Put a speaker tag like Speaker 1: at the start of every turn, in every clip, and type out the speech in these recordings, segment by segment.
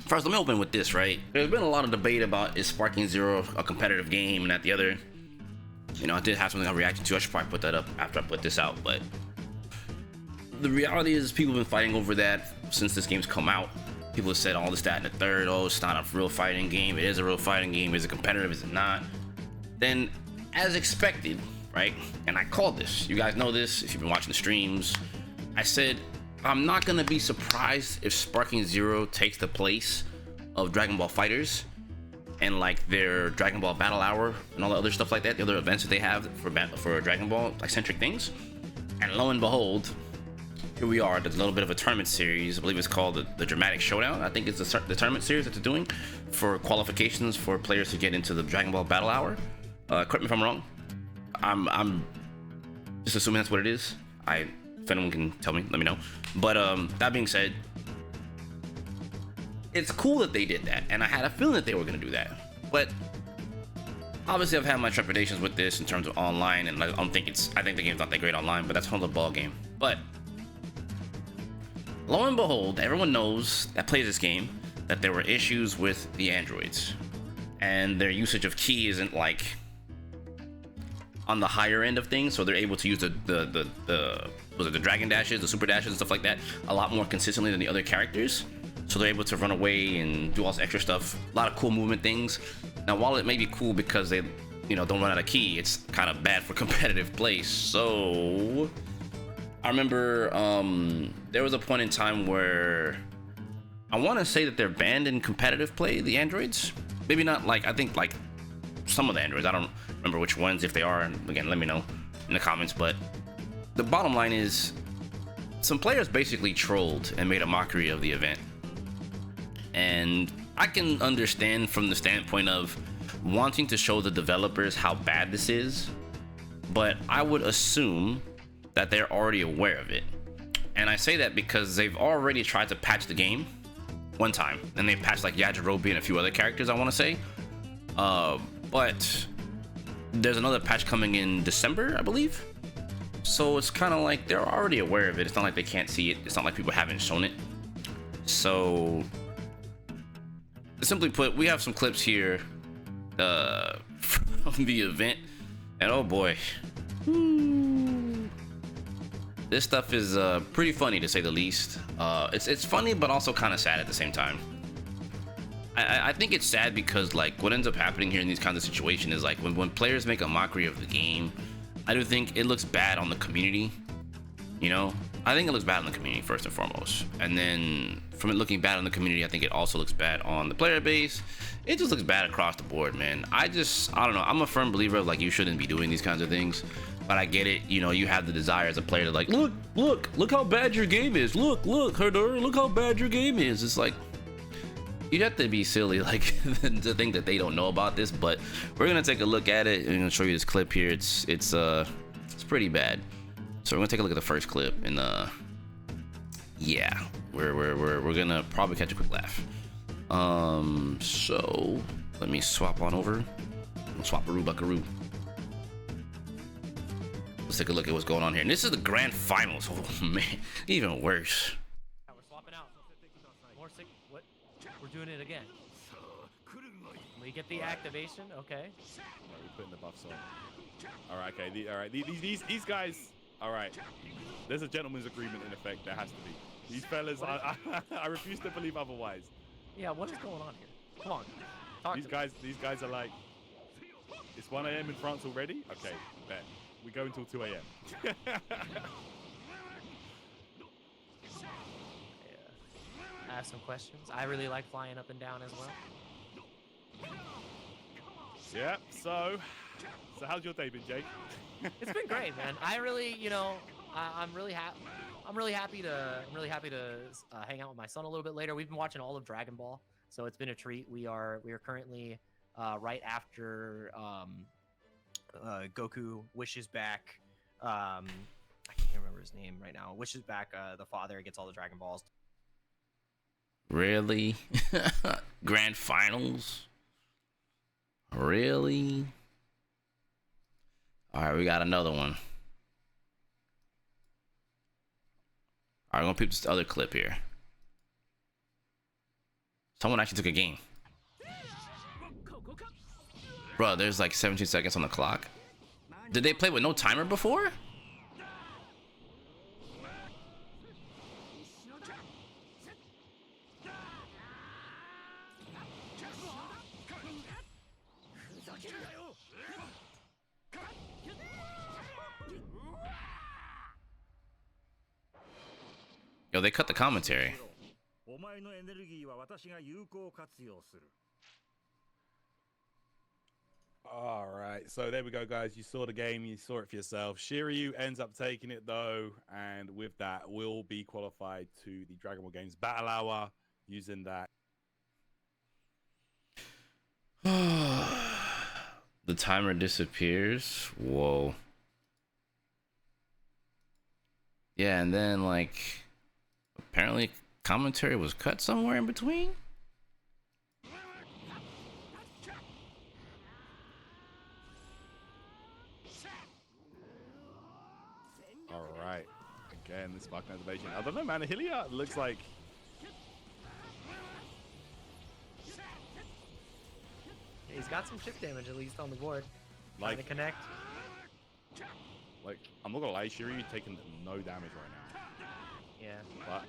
Speaker 1: First, let me open with this, right? There's been a lot of debate about is Sparking Zero a competitive game and that the other. You know, I did have something I'm reacting to. I should probably put that up after I put this out, but the reality is people have been fighting over that since this game's come out. People have said all this, that, and the third. Oh, it's not a real fighting game. It is a real fighting game. Is it competitive? Is it not? Then, as expected, right? And I called this. You guys know this if you've been watching the streams. I said, I'm not going to be surprised if Sparking Zero takes the place of Dragon Ball Fighters and like their Dragon Ball Battle Hour and all the other stuff like that, the other events that they have for Dragon Ball like centric things. And lo and behold, here we are. There's a little bit of a tournament series. I believe it's called the Dramatic Showdown. I think it's the tournament series that they're doing for qualifications for players to get into the Dragon Ball Battle Hour. Correct me if I'm wrong. I'm just assuming that's what it is. If anyone can tell me, let me know. But that being said, it's cool that they did that, and I had a feeling that they were going to do that. But obviously, I've had my trepidations with this in terms of online, and I think the game's not that great online, but that's another ball game. But lo and behold, everyone knows that plays this game that there were issues with the androids, and their usage of ki isn't like on the higher end of things, so they're able to use the dragon dashes, the super dashes and stuff like that a lot more consistently than the other characters. So they're able to run away and do all this extra stuff, a lot of cool movement things. Now, while it may be cool because they, don't run out of ki, it's kind of bad for competitive play. So I remember there was a point in time where I want to say that they're banned in competitive play, the androids. Maybe not like, I think like some of the androids. I don't remember which ones, if they are, and again, let me know in the comments. But the bottom line is some players basically trolled and made a mockery of the event. And I can understand from the standpoint of wanting to show the developers how bad this is, but I would assume that they're already aware of it. And I say that because they've already tried to patch the game one time, and they patched like Yajirobe and a few other characters, I want to say. But there's another patch coming in December, I believe. So it's kind of like they're already aware of it. It's not like they can't see it. It's not like people haven't shown it. So simply put, we have some clips here from the event, and oh boy, this stuff is pretty funny to say the least. It's funny, but also kind of sad at the same time. I think it's sad because like what ends up happening here in these kinds of situations is like when players make a mockery of the game, I do think it looks bad on the community. I think it looks bad on the community first and foremost, and then from it looking bad on the community, I think it also looks bad on the player base. It just looks bad across the board, man. I don't know. I'm a firm believer of like you shouldn't be doing these kinds of things, but I get it. You have the desire as a player to like look how bad your game is. Look Herder, look how bad your game is. It's like you'd have to be silly like to think that they don't know about this. But we're gonna take a look at it and I'm gonna show you this clip here. It's pretty bad. So we're gonna take a look at the first clip, and yeah, we're gonna probably catch a quick laugh. So let me swap on over. Swap-a-roo buckaroo. Let's take a look at what's going on here. And this is the grand finals. Oh man, even worse.
Speaker 2: We're swapping out. More sick. What? We're doing it again. We get the activation. Okay.
Speaker 3: We're putting the buffs on. All right. Okay. All right. These guys. All right, there's a gentleman's agreement in effect. There has to be. These fellas, I refuse to believe otherwise.
Speaker 2: Yeah, what is going on here? Come on.
Speaker 3: These guys are like, it's 1 a.m. in France already? Okay, bet. We go until 2 a.m.
Speaker 2: Yeah. I have some questions. I really like flying up and down as well.
Speaker 3: Yeah, so how's your day been, Jake?
Speaker 2: It's been great, man. I really, I'm really happy to hang out with my son a little bit later. We've been watching all of Dragon Ball, so it's been a treat. We are currently right after Goku wishes back. I can't remember his name right now. Wishes back the father, gets all the Dragon Balls.
Speaker 1: Really? Grand finals? Really? All right, we got another one. All right, I'm gonna peep this other clip here. Someone actually took a game. Bro, there's like 17 seconds on the clock. Did they play with no timer before? Yo, they cut the commentary.
Speaker 3: All right, so there we go, guys. You saw the game, you saw it for yourself. Shiryu ends up taking it though, and with that, will be qualified to the Dragon Ball Games Battle Hour using that.
Speaker 1: The timer disappears. Whoa. Yeah, and then like apparently commentary was cut somewhere in between.
Speaker 3: All right, again, this fucking activation. I don't know, man. Hilliard looks like.
Speaker 2: He's got some chip damage at least on the board.
Speaker 3: Like,
Speaker 2: Trying to connect.
Speaker 3: Like, I'm not gonna lie, Shiryu taking no damage right now.
Speaker 2: Yeah.
Speaker 3: But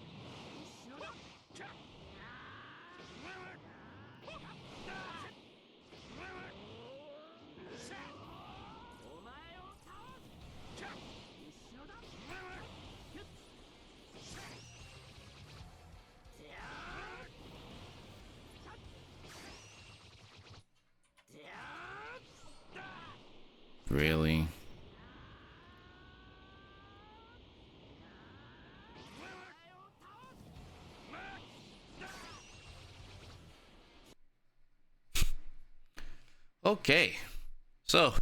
Speaker 1: Really? Okay, so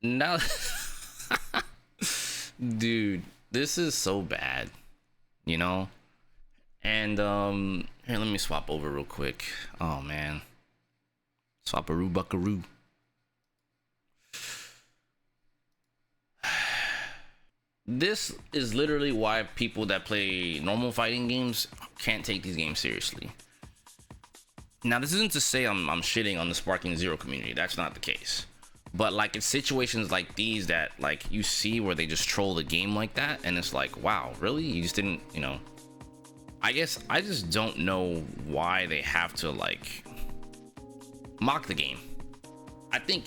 Speaker 1: now, dude, this is so bad, you know. And here, let me swap over real quick. Oh man, swaparoo buckaroo. This is literally why people that play normal fighting games can't take these games seriously. Now, this isn't to say I'm shitting on the Sparking Zero community. That's not the case. But like, it's situations like these that like you see where they just troll the game like that, and it's like, wow, really? You just didn't, you know? I guess I just don't know why they have to like mock the game. I think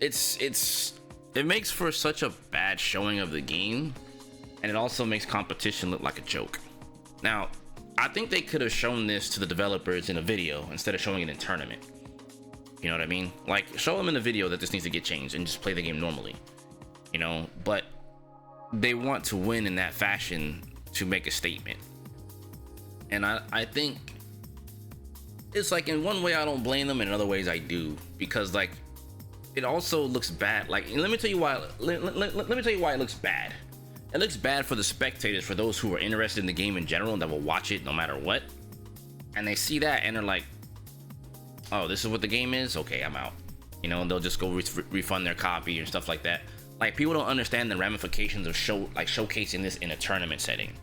Speaker 1: it makes for such a bad showing of the game, and it also makes competition look like a joke. Now, I think they could have shown this to the developers in a video instead of showing it in tournament. You know what I mean? Like, show them in the video that this needs to get changed and just play the game normally. You know, but they want to win in that fashion to make a statement. And I think it's like, in one way I don't blame them, and in other ways I do, because like it also looks bad. Like, let me tell you why. Let me tell you why it looks bad. It looks bad for the spectators, for those who are interested in the game in general and that will watch it no matter what. And they see that and they're like, oh, this is what the game is? Okay, I'm out. You know, and they'll just go refund their copy or stuff like that. Like, people don't understand the ramifications of showcasing this in a tournament setting.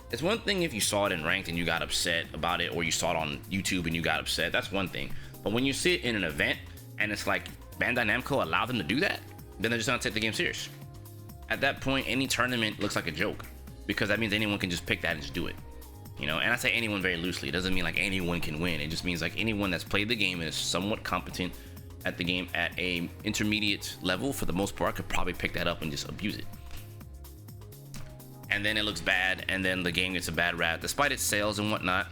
Speaker 1: It's one thing if you saw it in ranked and you got upset about it, or you saw it on YouTube and you got upset. That's one thing. But when you see it in an event and it's like Bandai Namco allowed them to do that, then they're just not take the game serious. At that point, any tournament looks like a joke, because that means anyone can just pick that and just do it. You know, and I say anyone very loosely. It doesn't mean like anyone can win. It just means like anyone that's played the game and is somewhat competent at the game at a intermediate level, for the most part, could probably pick that up and just abuse it. And then it looks bad, and then the game gets a bad rap despite its sales and whatnot.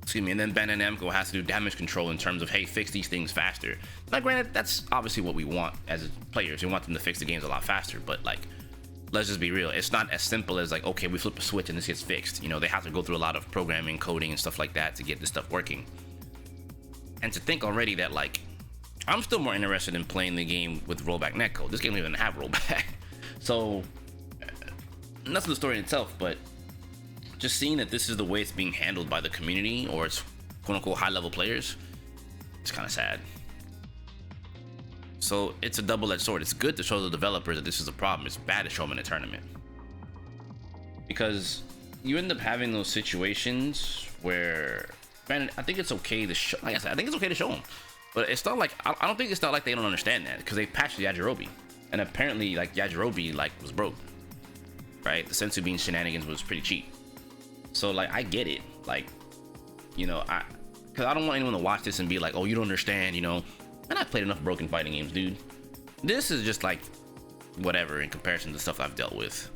Speaker 1: Excuse me. And then Bandai Namco has to do damage control in terms of, hey, fix these things faster. Now, granted, that's obviously what we want as players. We want them to fix the games a lot faster, but like, let's just be real. It's not as simple as like, okay, we flip a switch and this gets fixed. You know, they have to go through a lot of programming, coding, and stuff like that to get this stuff working. And to think already that like, I'm still more interested in playing the game with rollback netcode. This game doesn't even have rollback. So, that's the story in itself, but just seeing that this is the way it's being handled by the community, or its quote-unquote high-level players, it's kind of sad. So it's a double-edged sword. It's good to show the developers that this is a problem. It's bad to show them in a tournament, because you end up having those situations where, man, I think it's okay to show. Like I said, I think it's okay to show them, but it's not like I don't think it's not like they don't understand that because they patched the Yajirobe, and apparently like Yajirobe like was broke, right? The sensu bean shenanigans was pretty cheap, so like I get it, like, you know, because I don't want anyone to watch this and be like, oh, you don't understand, you know. And I've played enough broken fighting games, dude. This is just like whatever in comparison to stuff I've dealt with,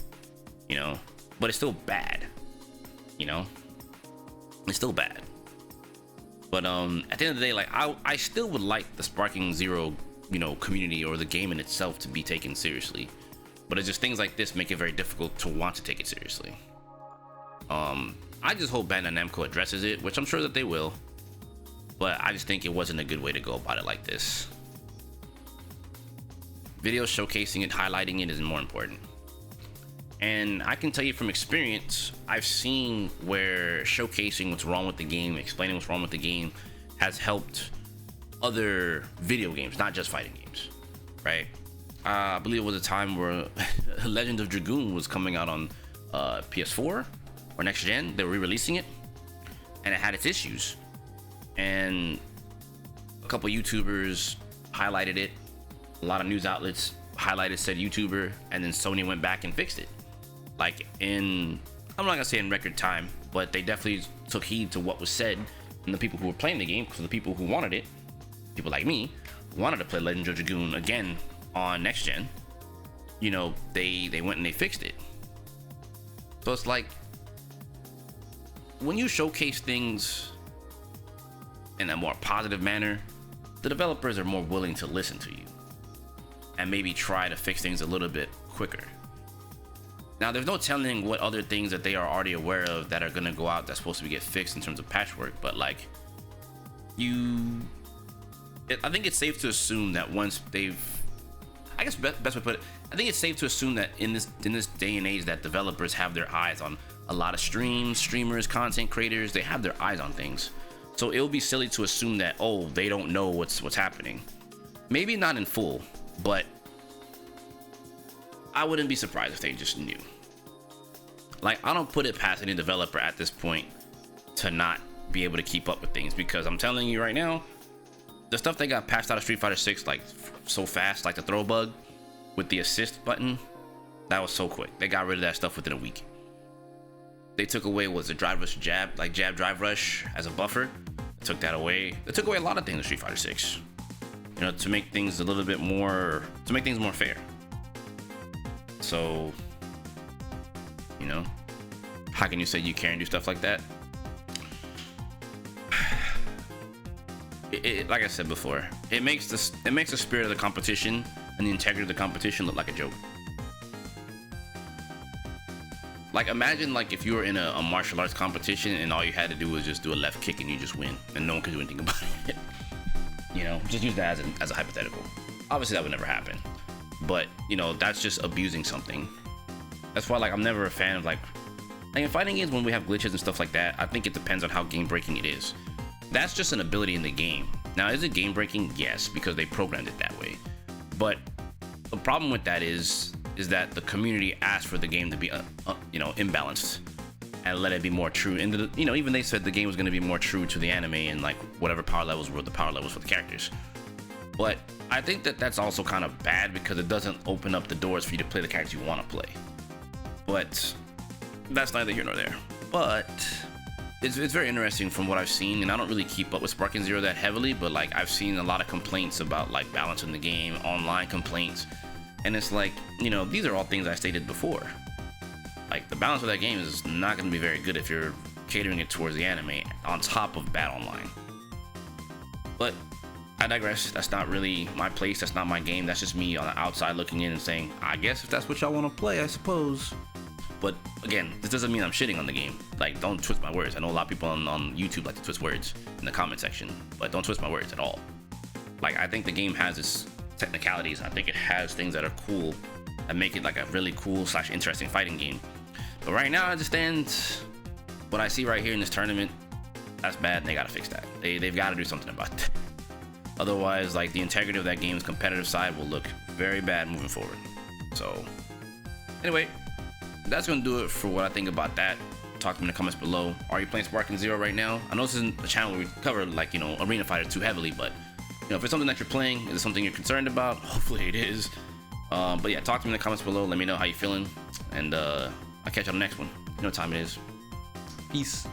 Speaker 1: you know. But it's still bad, you know. It's still bad. But at the end of the day, like I still would like the Sparking Zero, you know, community or the game in itself to be taken seriously. But it's just things like this make it very difficult to want to take it seriously. I just hope Bandai Namco addresses it, which I'm sure that they will. But I just think it wasn't a good way to go about it like this. Videos showcasing it, highlighting it is more important. And I can tell you from experience, I've seen where showcasing what's wrong with the game, explaining what's wrong with the game, has helped other video games, not just fighting games, right? I believe it was a time where Legend of Dragoon was coming out on PS4 or next gen. They were re-releasing it, and it had its issues. And a couple YouTubers highlighted it. A lot of news outlets highlighted said YouTuber, and then Sony went back and fixed it. Like I'm not gonna say in record time, but they definitely took heed to what was said. And the people who were playing the game, because the people who wanted it, people like me, wanted to play Legend of Dragoon again on next gen, you know, they went and they fixed it. So it's like, when you showcase things in a more positive manner, the developers are more willing to listen to you and maybe try to fix things a little bit quicker. Now, there's no telling what other things that they are already aware of that are going to go out that's supposed to get fixed in terms of patchwork, but like, I think it's safe to assume that once they've, I guess best way to put it, I think it's safe to assume that in this day and age that developers have their eyes on a lot of streamers, content creators. They have their eyes on things. So it would be silly to assume that, oh, they don't know what's happening. Maybe not in full, but I wouldn't be surprised if they just knew. Like, I don't put it past any developer at this point to not be able to keep up with things, because I'm telling you right now, the stuff they got patched out of Street Fighter 6 like so fast, like the throw bug with the assist button, that was so quick. They got rid of that stuff within a week. They took away the drive rush jab, like jab drive rush as a buffer. They took that away. They took away a lot of things in Street Fighter 6, you know, to make things a little bit more, to make things more fair. So, you know, how can you say you care and do stuff like that? Like I said before, it makes the spirit of the competition and the integrity of the competition look like a joke. Like, imagine like if you were in a martial arts competition and all you had to do was just do a left kick and you just win and no one could do anything about it. You know, just use that as a hypothetical. Obviously that would never happen, but you know, that's just abusing something. That's why, like, I'm never a fan of like in fighting games when we have glitches and stuff like that. I think it depends on how game breaking it is. That's just an ability in the game. Now, is it game breaking? Yes, because they programmed it that way. But the problem with that is that the community asked for the game to be you know, imbalanced and let it be more true. And you know, even they said the game was going to be more true to the anime and like whatever power levels were the power levels for the characters. But I think that that's also kind of bad because it doesn't open up the doors for you to play the characters you want to play. But that's neither here nor there. But it's very interesting from what I've seen, and I don't really keep up with Sparking Zero that heavily, but like I've seen a lot of complaints about like balance in the game, online complaints, and it's like, you know, these are all things I stated before. Like, the balance of that game is not going to be very good if you're catering it towards the anime on top of bad online. But I digress. That's not really my place. That's not my game. That's just me on the outside looking in and saying, I guess if that's what y'all want to play, I suppose. But again, this doesn't mean I'm shitting on the game. Like, don't twist my words. I know a lot of people on YouTube like to twist words in the comment section, but don't twist my words at all. Like, I think the game has its technicalities. I think it has things that are cool that make it like a really cool / interesting fighting game. But right now, as it stands, what I see right here in this tournament, that's bad, and they gotta fix that. They've got to do something about that. Otherwise, like, the integrity of that game's competitive side will look very bad moving forward. So, anyway, that's gonna do it for what I think about that. talk to me in the comments below. Are you playing Sparking Zero right now? I know this isn't a channel where we cover like, you know, Arena Fighter too heavily, but you know, if it's something that you're playing, is it something you're concerned about? Hopefully it is. But yeah, talk to me in the comments below. Let me know how you're feeling, and I'll catch you on the next one. You know what time it is. Peace.